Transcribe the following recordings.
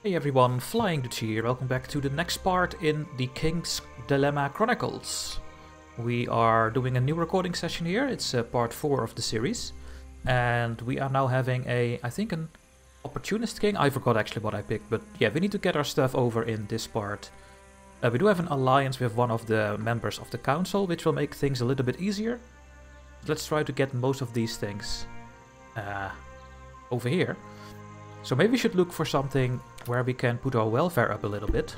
Hey everyone, Flying Dutch here. Welcome back to the next part in the King's Dilemma Chronicles. We are doing a new recording session here. It's part 4 of the series. And we are now having I think an opportunist king. I forgot actually what I picked, but yeah, we need to get our stuff over in this part. We do have an alliance with one of the members of the council, which will make things a little bit easier. Let's try to get most of these things over here. So maybe we should look for something where we can put our welfare up a little bit.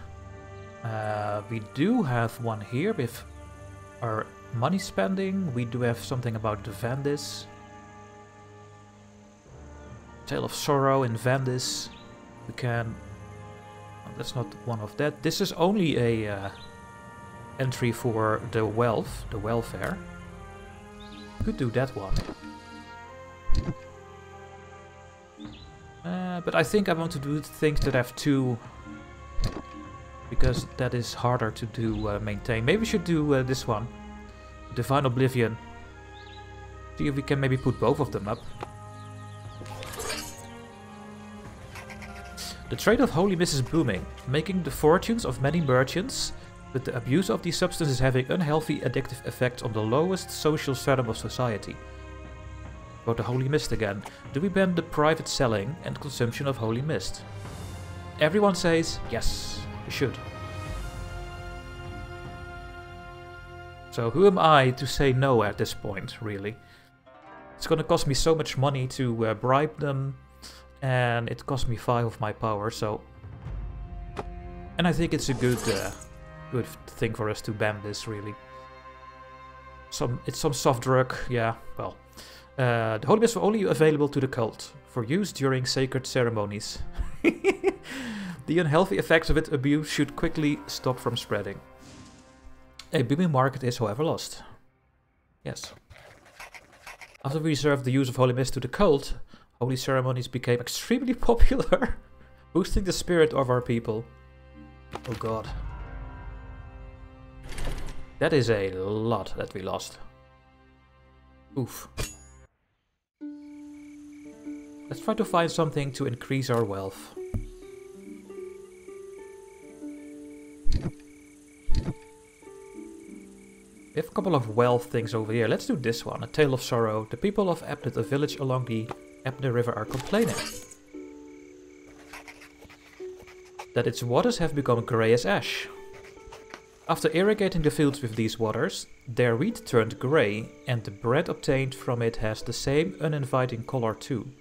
We do have one here with our money spending. We do have something about the Vandis. Tale of Sorrow in Vandis. We can... Oh, that's not one of that. This is only a entry for the wealth, the welfare. Could do that one. But I think I want to do things that have 2, because that is harder to do maintain. Maybe we should do this one, Divine Oblivion. See if we can maybe put both of them up. The trade of Holy Mist is booming, making the fortunes of many merchants, but the abuse of these substances having unhealthy addictive effects on the lowest social stratum of society. About the Holy Mist again. Do we ban the private selling and consumption of Holy Mist? Everyone says yes, we should. So who am I to say no at this point, really? It's gonna cost me so much money to bribe them, and it cost me 5 of my power, so... And I think it's a good thing for us to ban this, really. It's some soft drug, yeah, well... the Holy Mist were only available to the cult, for use during sacred ceremonies. The unhealthy effects of its abuse should quickly stop from spreading. A booming market is, however, lost. Yes. After we reserved the use of Holy Mist to the cult, holy ceremonies became extremely popular, boosting the spirit of our people. Oh god. That is a lot that we lost. Oof. Let's try to find something to increase our wealth. We have a couple of wealth things over here. Let's do this one, A Tale of Sorrow. The people of Ebnet, a village along the Ebnet River, are complaining that its waters have become grey as ash. After irrigating the fields with these waters, their wheat turned grey, and the bread obtained from it has the same uninviting color too.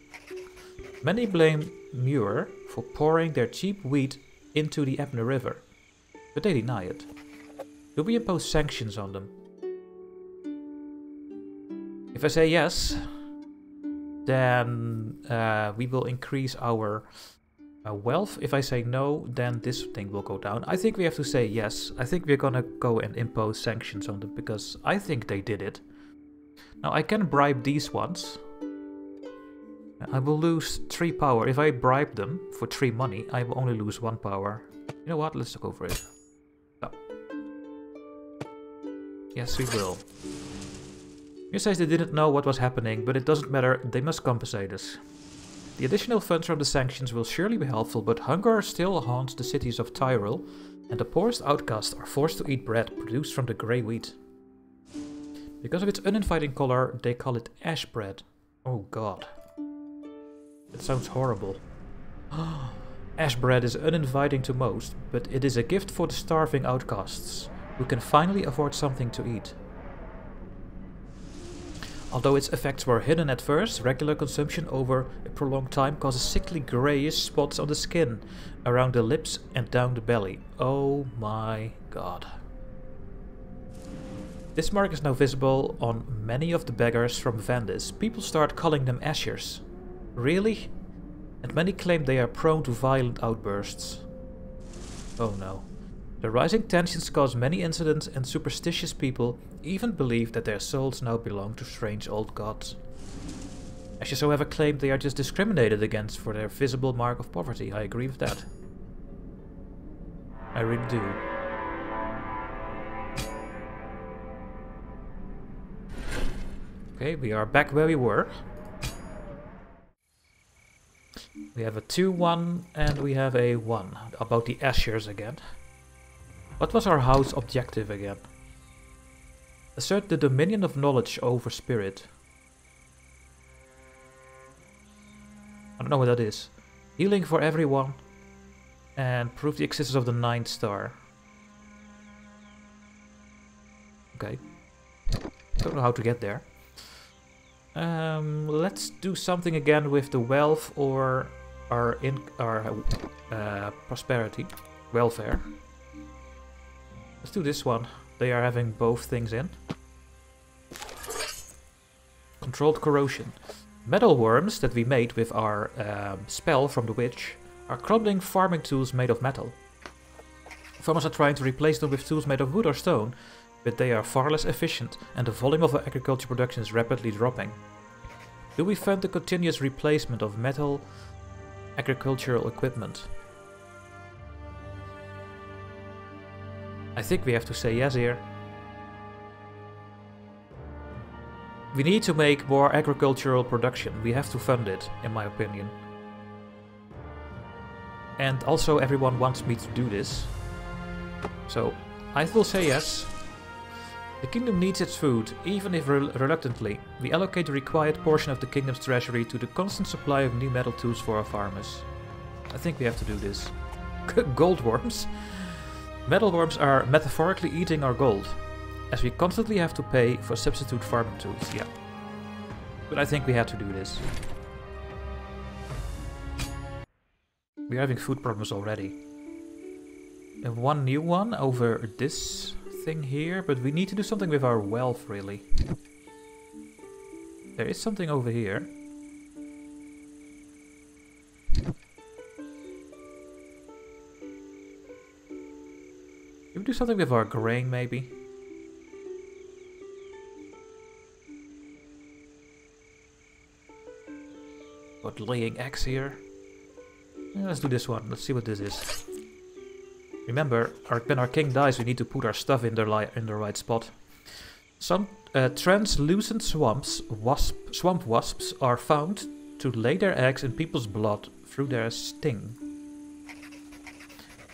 Many blame Muir for pouring their cheap wheat into the Ebnet River, but they deny it. Do we impose sanctions on them? If I say yes, then we will increase our wealth. If I say no, then this thing will go down. I think we have to say yes. I think we're gonna go and impose sanctions on them, because I think they did it. Now I can bribe these ones. I will lose 3 power. If I bribe them for 3 money, I will only lose 1 power. You know what? Let's go for it. Oh. Yes, we will. You says they didn't know what was happening, but it doesn't matter. They must compensate us. The additional funds from the sanctions will surely be helpful, but hunger still haunts the cities of Tyrol, and the poorest outcasts are forced to eat bread produced from the grey wheat. Because of its uninviting color, they call it ash bread. Oh god. That sounds horrible. Ash bread is uninviting to most, but it is a gift for the starving outcasts, who can finally afford something to eat. Although its effects were hidden at first, regular consumption over a prolonged time causes sickly greyish spots on the skin, around the lips and down the belly. Oh my god. This mark is now visible on many of the beggars from Vandis. People start calling them ashers. Really? And many claim they are prone to violent outbursts. Oh no. The rising tensions cause many incidents, and superstitious people even believe that their souls now belong to strange old gods. Ashers, however, claim they are just discriminated against for their visible mark of poverty. I agree with that. I really do. Okay, we are back where we were. We have a 2-1 and we have a 1. About the Ashers again. What was our house objective again? Assert the dominion of knowledge over spirit. I don't know what that is. Healing for everyone. And prove the existence of the 9th star. Okay. Don't know how to get there. Let's do something again with the wealth or our prosperity. Welfare. Let's do this one. They are having both things in. Controlled corrosion. Metal worms that we made with our spell from the witch are crumbling farming tools made of metal. Farmers are trying to replace them with tools made of wood or stone, but they are far less efficient and the volume of our agriculture production is rapidly dropping. Do we fund the continuous replacement of metal agricultural equipment? I think we have to say yes here. We need to make more agricultural production. We have to fund it, in my opinion. And also everyone wants me to do this. So, I will say yes. The kingdom needs its food, even if reluctantly. We allocate the required portion of the kingdom's treasury to the constant supply of new metal tools for our farmers. I think we have to do this. Gold worms? Metal worms are metaphorically eating our gold, as we constantly have to pay for substitute farming tools, yeah. But I think we have to do this. We're having food problems already. And one new one over this thing here, but we need to do something with our wealth, really. There is something over here. Can we do something with our grain, maybe? About laying eggs here. Yeah, let's do this one. Let's see what this is. Remember, when our king dies, we need to put our stuff in the right spot. Some translucent swamp wasps are found to lay their eggs in people's blood through their sting.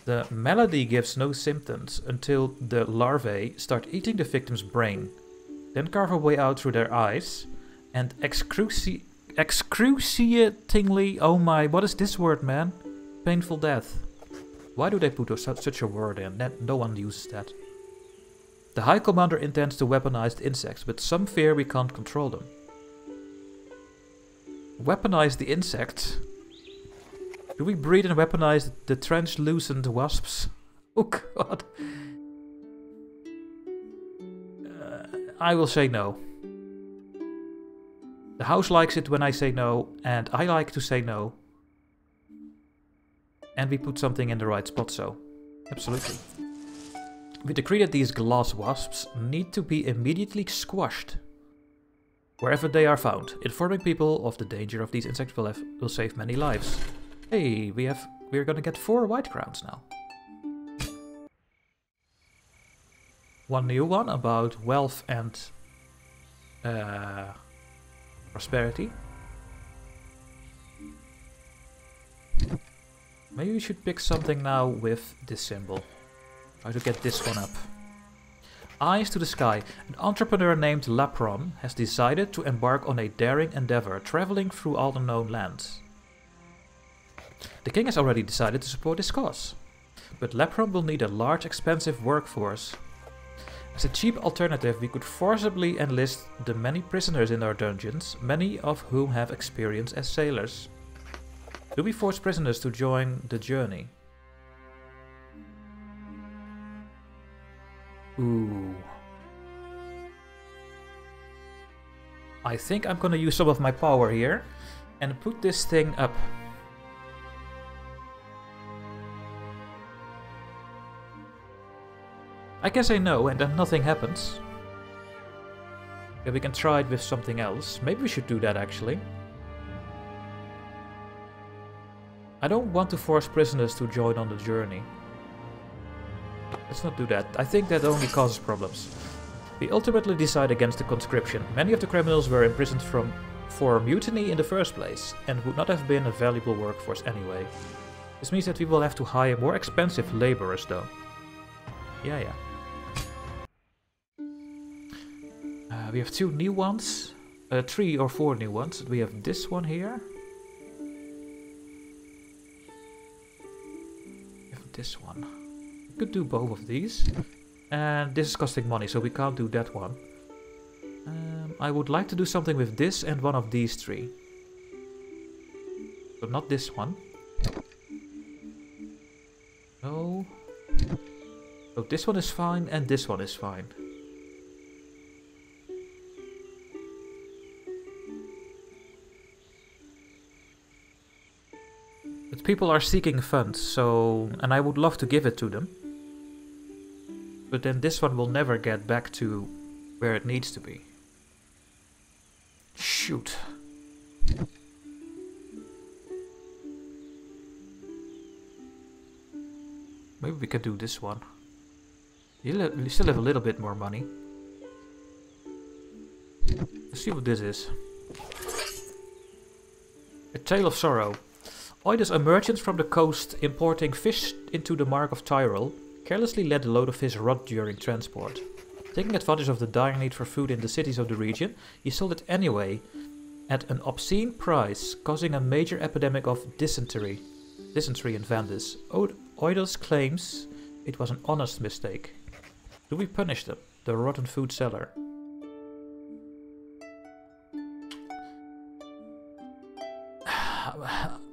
The malady gives no symptoms until the larvae start eating the victim's brain, then carve a way out through their eyes, and excruciatingly, oh my, what is this word, man? Painful death. Why do they put such a word in? No one uses that. The High Commander intends to weaponize the insects, but some fear we can't control them. Weaponize the insects? Do we breed and weaponize the translucent wasps? Oh god. I will say no. The house likes it when I say no, and I like to say no. And we put something in the right spot, so absolutely. We decree that these glass wasps need to be immediately squashed wherever they are found. Informing people of the danger of these insects will save many lives. Hey, we're gonna get 4 white crowns now. One new one about wealth and prosperity. Maybe we should pick something now with this symbol. Try to get this one up. Eyes to the sky. An entrepreneur named Lapron has decided to embark on a daring endeavor, traveling through all the known lands. The king has already decided to support his cause, but Lapron will need a large, expensive workforce. As a cheap alternative, we could forcibly enlist the many prisoners in our dungeons, many of whom have experience as sailors. Do we force prisoners to join the journey? Ooh. I think I'm gonna use some of my power here and put this thing up. I can say no and then nothing happens. Yeah, we can try it with something else. Maybe we should do that actually. I don't want to force prisoners to join on the journey. Let's not do that. I think that only causes problems. We ultimately decide against the conscription. Many of the criminals were imprisoned for mutiny in the first place, and would not have been a valuable workforce anyway. This means that we will have to hire more expensive laborers though. Yeah. We have 2 new ones. 3 or 4 new ones. We have this one here. We have this one. We could do both of these. And this is costing money, so we can't do that one. I would like to do something with this and one of these 3. But not this one. No. So this one is fine and this one is fine. But people are seeking funds, so... and I would love to give it to them. But then this one will never get back to where it needs to be. Shoot. Maybe we can do this one. You still have a little bit more money. Let's see what this is. A Tale of Sorrow. Oidus, a merchant from the coast importing fish into the Mark of Tyrol, carelessly let a load of fish rot during transport. Taking advantage of the dire need for food in the cities of the region, he sold it anyway at an obscene price, causing a major epidemic of dysentery in Vandis. Oidus claims it was an honest mistake. Do we punish them, the rotten food seller?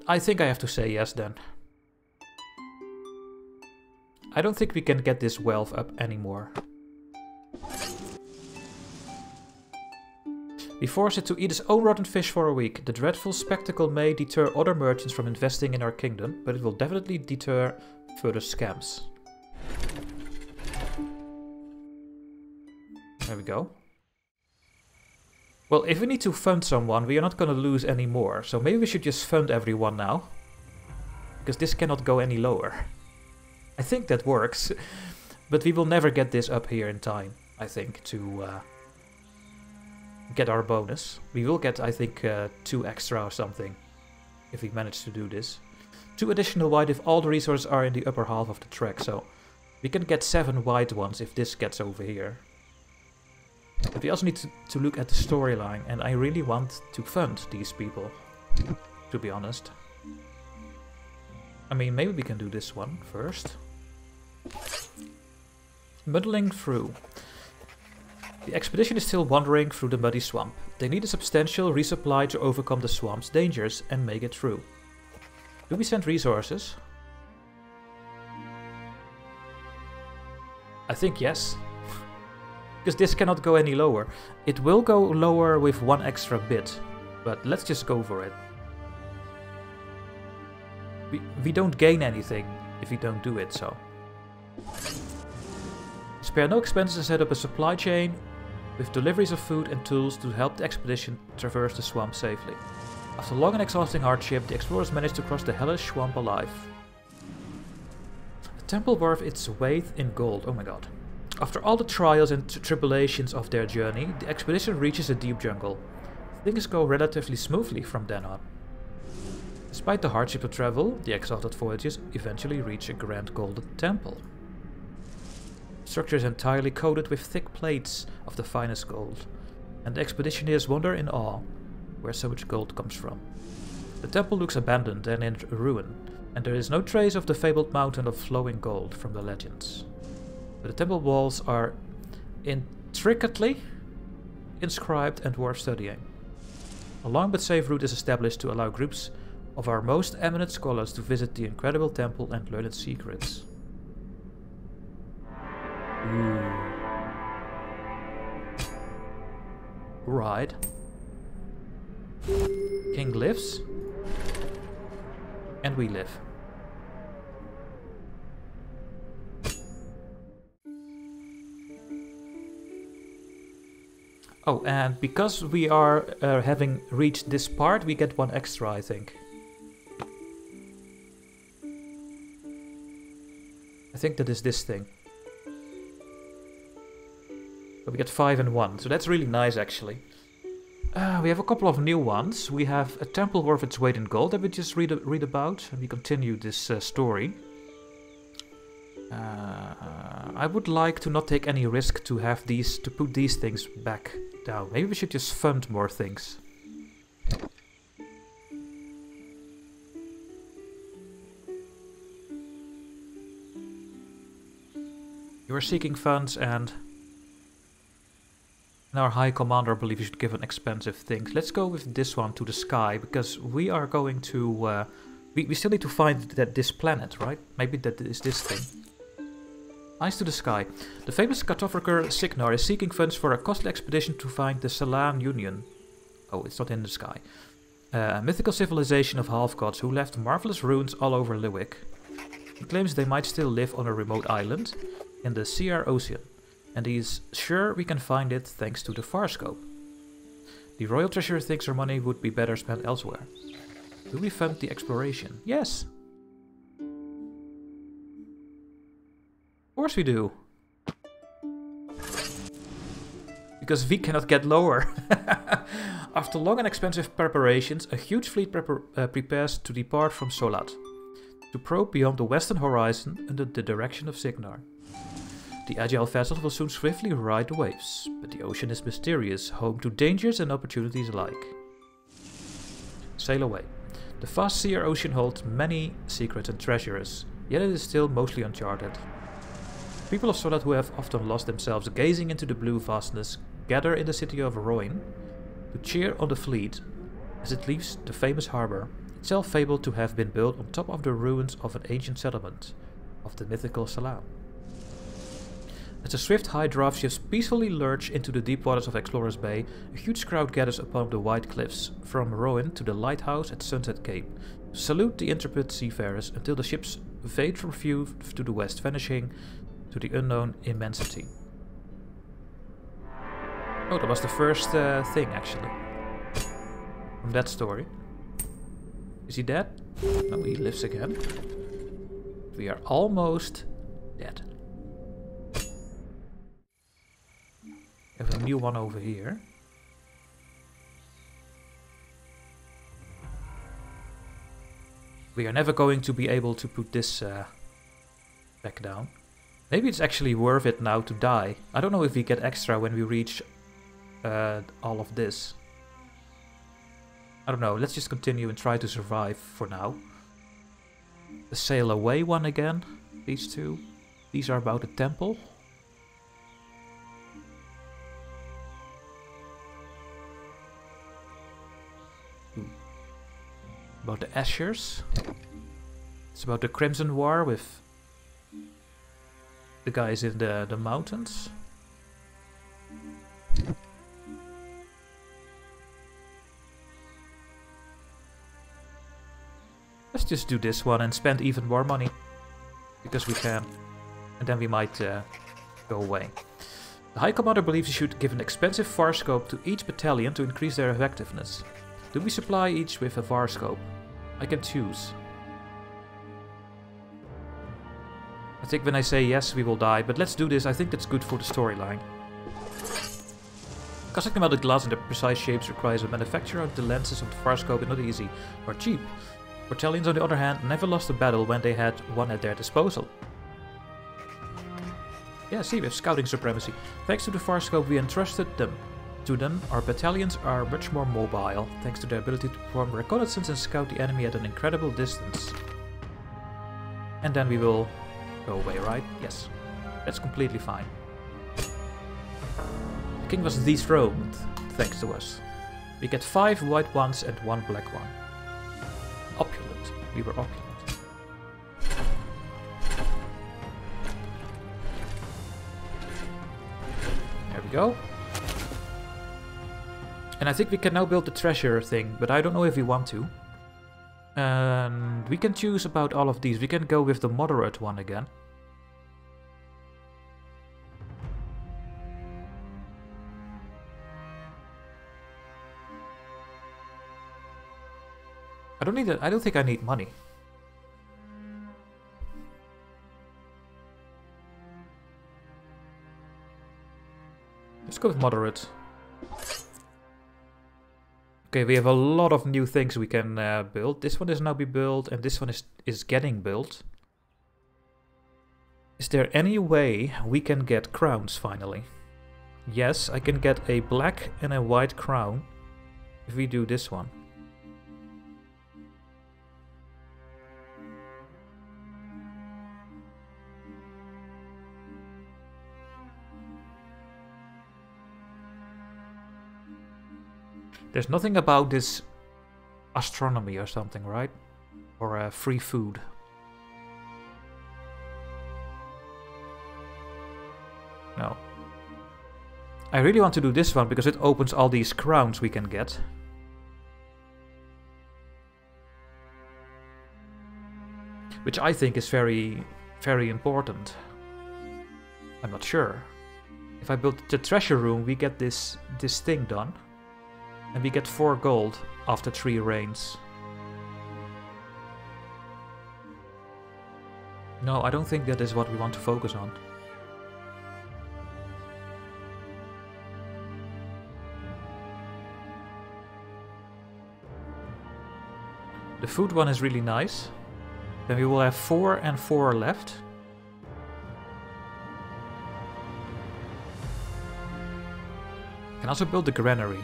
I think I have to say yes then. I don't think we can get this wealth up anymore. We force it to eat its own rotten fish for a week. The dreadful spectacle may deter other merchants from investing in our kingdom, but it will definitely deter further scams. There we go. Well, if we need to fund someone, we are not going to lose any more. So maybe we should just fund everyone now. Because this cannot go any lower. I think that works. But we will never get this up here in time, I think, to get our bonus. We will get, I think, 2 extra or something. If we manage to do this. 2 additional white if all the resources are in the upper half of the track. So we can get 7 white ones if this gets over here. But we also need to look at the storyline, and I really want to fund these people, to be honest. I mean, maybe we can do this one first. Muddling through. The expedition is still wandering through the muddy swamp. They need a substantial resupply to overcome the swamp's dangers and make it through. Do we send resources? I think yes. Because this cannot go any lower. It will go lower with 1 extra bit, but let's just go for it. We don't gain anything if we don't do it, so. Spare no expenses and set up a supply chain with deliveries of food and tools to help the expedition traverse the swamp safely. After long and exhausting hardship, the explorers managed to cross the hellish swamp alive. The temple worth its weight in gold, oh my god. After all the trials and tribulations of their journey, the expedition reaches a deep jungle. Things go relatively smoothly from then on. Despite the hardship of travel, the exalted voyagers eventually reach a grand golden temple. The structure is entirely coated with thick plates of the finest gold, and the expeditioners wonder in awe where so much gold comes from. The temple looks abandoned and in ruin, and there is no trace of the fabled mountain of flowing gold from the legends. But the temple walls are intricately inscribed and worth studying. A long but safe route is established to allow groups of our most eminent scholars to visit the incredible temple and learn its secrets. Ooh. Right. King lives. And we live. Oh, and because we are having reached this part, we get 1 extra, I think. I think that is this thing. But we get 5 and 1, so that's really nice, actually. We have a couple of new ones. We have a temple worth its weight in gold that we just read about, and we continue this story. I would like to not take any risk to have these, to put these things back down. Maybe we should just fund more things. You are seeking funds, and our High Commander believes you should give an expensive things. Let's go with this one to the sky, because we are going to... we still need to find this planet, right? Maybe that is this thing. Eyes to the sky. The famous cartographer Signar is seeking funds for a costly expedition to find the Salan Union. Oh, it's not in the sky. A mythical civilization of half-gods who left marvelous ruins all over Liwick. He claims they might still live on a remote island in the Sear Ocean, and he is sure we can find it thanks to the Farscope. The royal treasurer thinks our money would be better spent elsewhere. Do we fund the exploration? Yes! Of course we do. Because we cannot get lower. After long and expensive preparations, a huge fleet prepares to depart from Solat, to probe beyond the western horizon under the direction of Signar. The agile vessel will soon swiftly ride the waves, but the ocean is mysterious, home to dangers and opportunities alike. Sail away. The vast Sear Ocean holds many secrets and treasures, yet it is still mostly uncharted. People of Solat who have often lost themselves gazing into the blue vastness gather in the city of Roin to cheer on the fleet as it leaves the famous harbour, itself fabled to have been built on top of the ruins of an ancient settlement of the mythical Salam. As the swift high draft ships peacefully lurch into the deep waters of Explorers Bay, a huge crowd gathers upon the white cliffs, from Rowan to the lighthouse at Sunset Cape, to salute the intrepid seafarers until the ships fade from view to the west, vanishing to the unknown immensity. Oh, that was the first thing, actually. From that story. Is he dead? No, he lives again. We are almost dead. We have a new one over here. We are never going to be able to put this back down. Maybe it's actually worth it now to die. I don't know if we get extra when we reach all of this. I don't know, let's just continue and try to survive for now. The sail away one again, these two. These are about the temple. About the Ashers. It's about the Crimson War with the guys in the mountains. Let's just do this one and spend even more money. Because we can. And then we might go away. The High Commander believes you should give an expensive Farscope to each battalion to increase their effectiveness. Do we supply each with a Farscope? I can choose. I think when I say yes, we will die, but let's do this. I think that's good for the storyline. Casting them out of glass in the precise shapes requires a manufacturer of the lenses of the Farscope is not easy or cheap. Battalions, on the other hand, never lost a battle when they had one at their disposal. Yeah, see, we have scouting supremacy. Thanks to the Farscope we entrusted to them, our battalions are much more mobile, thanks to their ability to perform reconnaissance and scout the enemy at an incredible distance. And then we will go away, right? Yes. That's completely fine. The king was dethroned, thanks to us. We get 5 white ones and 1 black one. Opulent. We were opulent. There we go. And I think we can now build the treasure thing, but I don't know if we want to. And we can choose about all of these. We can go with the moderate one again. I don't think I need money. Let's go with moderate. Okay, we have a lot of new things we can build. This one is now be built, and this one is getting built. Is there any way we can get crowns finally? Yes, I can get a black and a white crown if we do this one. There's nothing about this astronomy or something, right? Or free food. No. I really want to do this one because it opens all these crowns we can get. Which I think is very, very important. I'm not sure. If I build the treasure room, we get this thing done. And we get 4 gold after 3 reigns. No, I don't think that is what we want to focus on. The food one is really nice. Then we will have 4 and 4 left. Can also build the granary.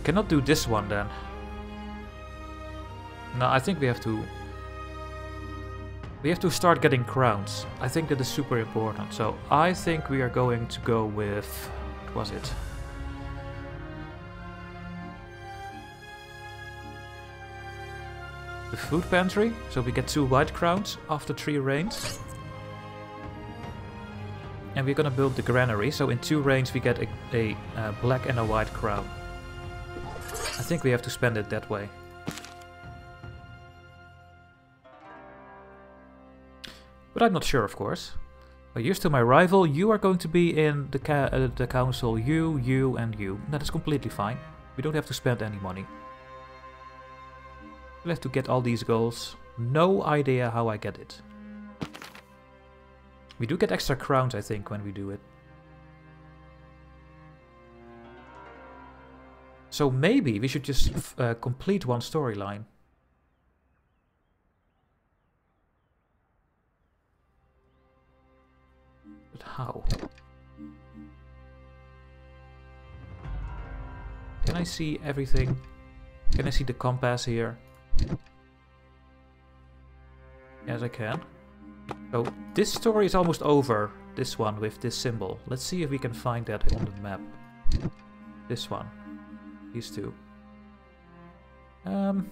Cannot do this one then. No, I think we have to start getting crowns. I think that is super important. So I think we are going to go with, what was it? The food pantry. So we get 2 white crowns after 3 reigns. And we're gonna build the granary. So in 2 reigns we get a black and a white crown. I think we have to spend it that way. But I'm not sure, of course. Well, here's to my rival. You are going to be in the council. You, and you. That is completely fine. We don't have to spend any money. We'll have to get all these goals. No idea how I get it. We do get extra crowns, I think, when we do it. So maybe we should just complete one storyline. But how? Can I see everything? Can I see the compass here? Yes, I can. So this story is almost over. This one with this symbol. Let's see if we can find that on the map. This one. These 2. Let's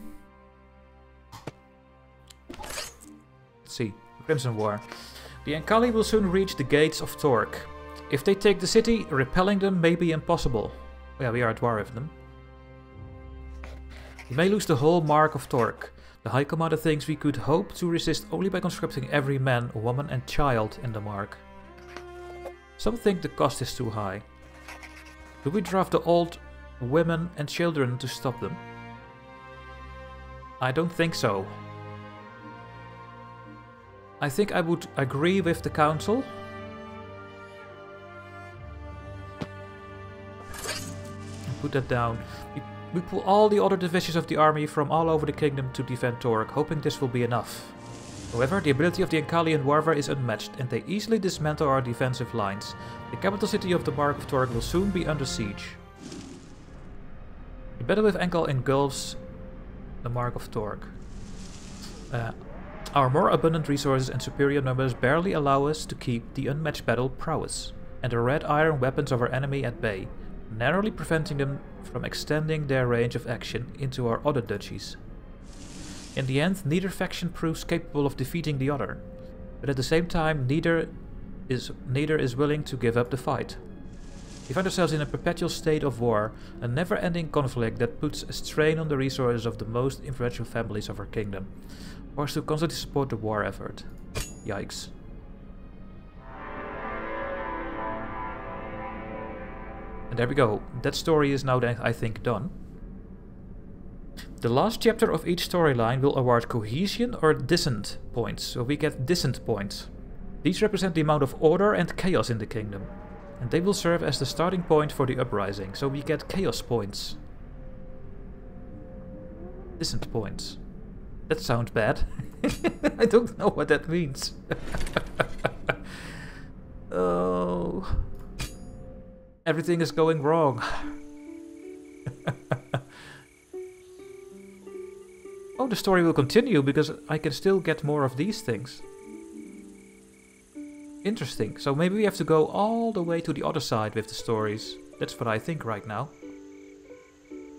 see. Crimson War. The Ankali will soon reach the gates of Torque. If they take the city, repelling them may be impossible. Yeah, we are at war with them. We may lose the whole mark of Torque. The High Commander thinks we could hope to resist only by conscripting every man, woman and child in the mark. Some think the cost is too high. Do we draft the old women and children to stop them? I don't think so. I think I would agree with the council. Put that down. We pull all the other divisions of the army from all over the kingdom to defend Torque, hoping this will be enough. However, the ability of the Ankalian warfare is unmatched, and they easily dismantle our defensive lines. The capital city of the Mark of Torque will soon be under siege. The battle with Ankal engulfs the Mark of Torque. Our more abundant resources and superior numbers barely allow us to keep the unmatched battle prowess, and the red iron weapons of our enemy at bay, narrowly preventing them from extending their range of action into our other duchies. In the end, neither faction proves capable of defeating the other, but at the same time neither is willing to give up the fight. We find ourselves in a perpetual state of war, a never-ending conflict that puts a strain on the resources of the most influential families of our kingdom, forced to constantly support the war effort. Yikes. And there we go. That story is now, I think, done. The last chapter of each storyline will award cohesion or dissent points, so we get dissent points. These represent the amount of order and chaos in the kingdom, and they will serve as the starting point for the uprising, so we get chaos points. Dissent points. That sounds bad. I don't know what that means. Oh. Everything is going wrong. Oh, the story will continue because I can still get more of these things. Interesting. So maybe we have to go all the way to the other side with the stories. That's what I think right now.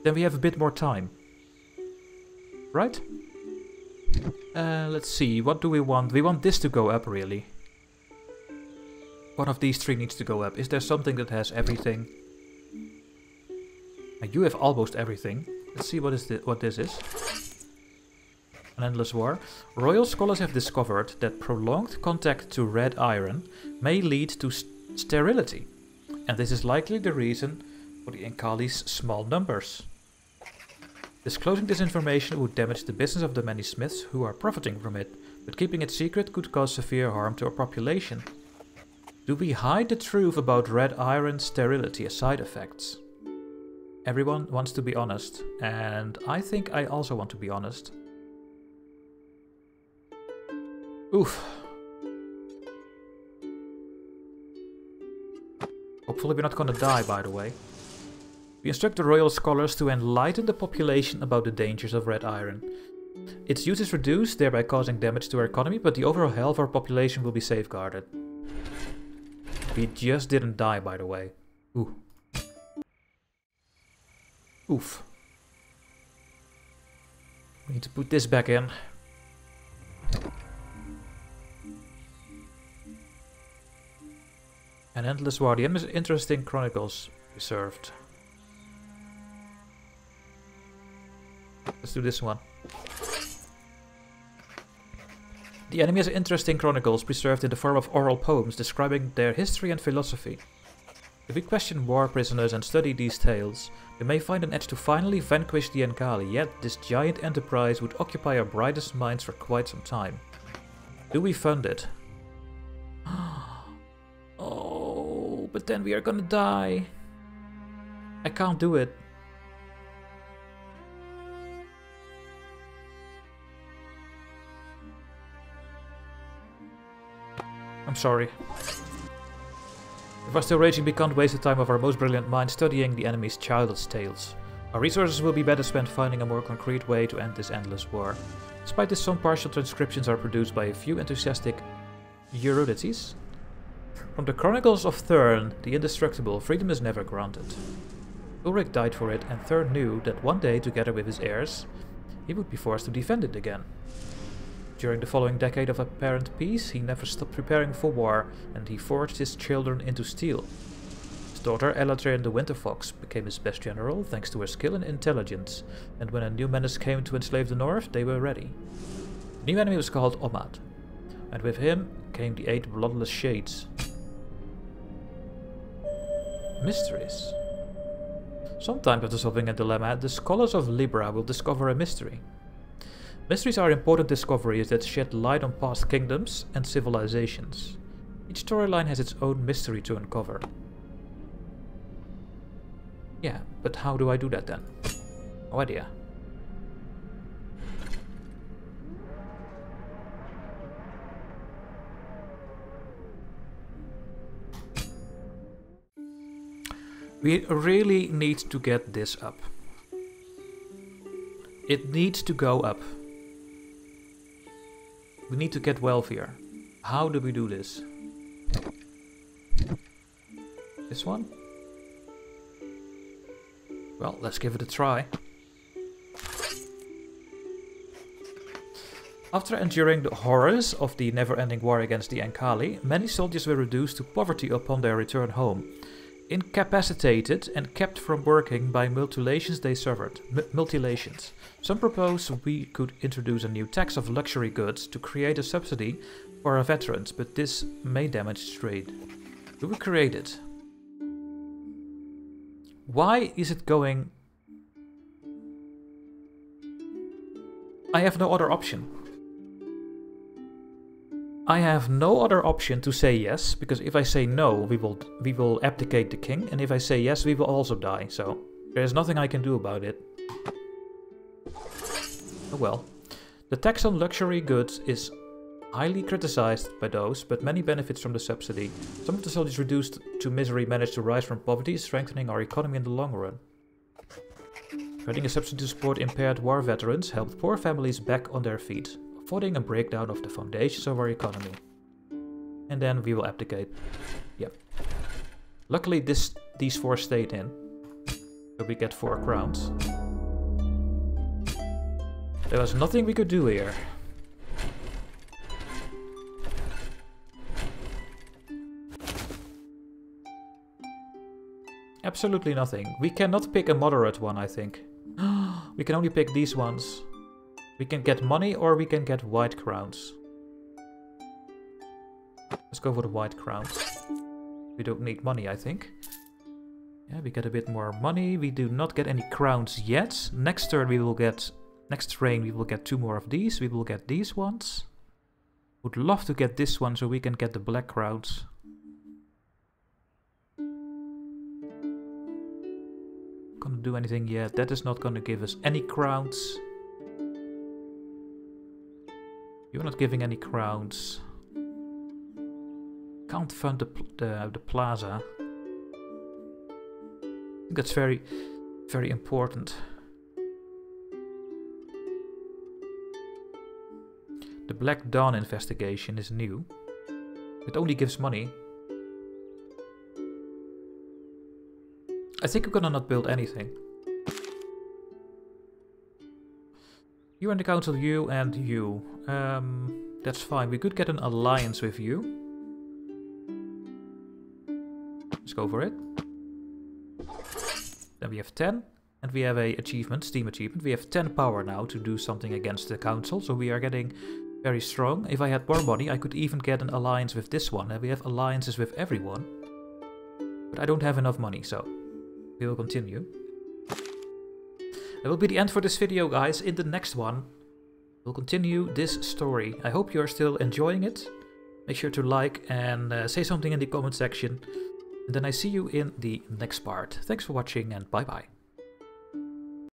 Then we have a bit more time. Right? Let's see. What do we want? We want this to go up, really. One of these three needs to go up. Is there something that has everything? You have almost everything. Let's see what this is. An endless war. Royal scholars have discovered that prolonged contact to red iron may lead to sterility, and this is likely the reason for the Ankali's small numbers. Disclosing this information would damage the business of the many smiths who are profiting from it, but keeping it secret could cause severe harm to our population. Do we hide the truth about red iron sterility as side effects? Everyone wants to be honest, and I think I also want to be honest. Oof. Hopefully we're not gonna die, by the way. We instruct the royal scholars to enlighten the population about the dangers of red iron. Its use is reduced, thereby causing damage to our economy, but the overall health of our population will be safeguarded. We just didn't die, by the way. Ooh. Oof. We need to put this back in. An endless war. The interesting chronicles preserved. Let's do this one. The enemy has interesting chronicles preserved in the form of oral poems describing their history and philosophy. If we question war prisoners and study these tales, we may find an edge to finally vanquish the Ankali, yet this giant enterprise would occupy our brightest minds for quite some time. Do we fund it? Oh, but then we are gonna die. I can't do it. I'm sorry. If we're still raging, we can't waste the time of our most brilliant minds studying the enemy's childish tales. Our resources will be better spent finding a more concrete way to end this endless war. Despite this, some partial transcriptions are produced by a few enthusiastic erudities. From the Chronicles of Thurn, the Indestructible, freedom is never granted. Ulrich died for it, and Thurn knew that one day, together with his heirs, he would be forced to defend it again. During the following decade of apparent peace, he never stopped preparing for war, and he forged his children into steel. His daughter, Elatrain the Winter Fox, became his best general thanks to her skill and intelligence, and when a new menace came to enslave the North, they were ready. The new enemy was called Omad, and with him came the 8 bloodless shades. Mysteries. Sometimes after solving a dilemma, the scholars of Libra will discover a mystery. Mysteries are important discoveries that shed light on past kingdoms and civilizations. Each storyline has its own mystery to uncover. Yeah, but how do I do that then? No idea. We really need to get this up. It needs to go up. We need to get wealthier. How do we do this? This one? Well, let's give it a try. After enduring the horrors of the never-ending war against the Ankali, many soldiers were reduced to poverty upon their return home. Incapacitated and kept from working by mutilations they suffered. Mutilations. Some propose we could introduce a new tax of luxury goods to create a subsidy for our veterans, but this may damage trade. Do we create it? Why is it going... I have no other option. I have no other option to say yes, because if I say no, we will abdicate the king, and if I say yes, we will also die. So there's nothing I can do about it. Oh well. The tax on luxury goods is highly criticized by those, but many benefits from the subsidy. Some of the soldiers reduced to misery managed to rise from poverty, strengthening our economy in the long run. Providing a subsidy to support impaired war veterans helped poor families back on their feet, avoiding a breakdown of the foundations of our economy. And then we will abdicate. Yep. Luckily these 4 stayed in, so we get 4 crowns. There was nothing we could do here. Absolutely nothing. We cannot pick a moderate one, I think. We can only pick these ones. We can get money or we can get white crowns. Let's go for the white crowns. We don't need money, I think. Yeah, we get a bit more money. We do not get any crowns yet. Next turn we will get... Next reign we will get 2 more of these. We will get these ones. Would love to get this one so we can get the black crowns. Gonna do anything yet. That is not gonna give us any crowns. You're not giving any crowns. Can't fund the plaza. I think that's very, very important. The Black Dawn investigation is new. It only gives money. I think we're gonna not build anything. You and the council, you and you. That's fine. We could get an alliance with you. Let's go for it. Then we have 10. And we have a achievement, Steam achievement. We have 10 power now to do something against the council. So we are getting very strong. If I had more money, I could even get an alliance with this one. And we have alliances with everyone. But I don't have enough money, so we will continue. That will be the end for this video, guys. In the next one, we'll continue this story. I hope you are still enjoying it. Make sure to like and say something in the comment section. And then I see you in the next part. Thanks for watching and bye-bye.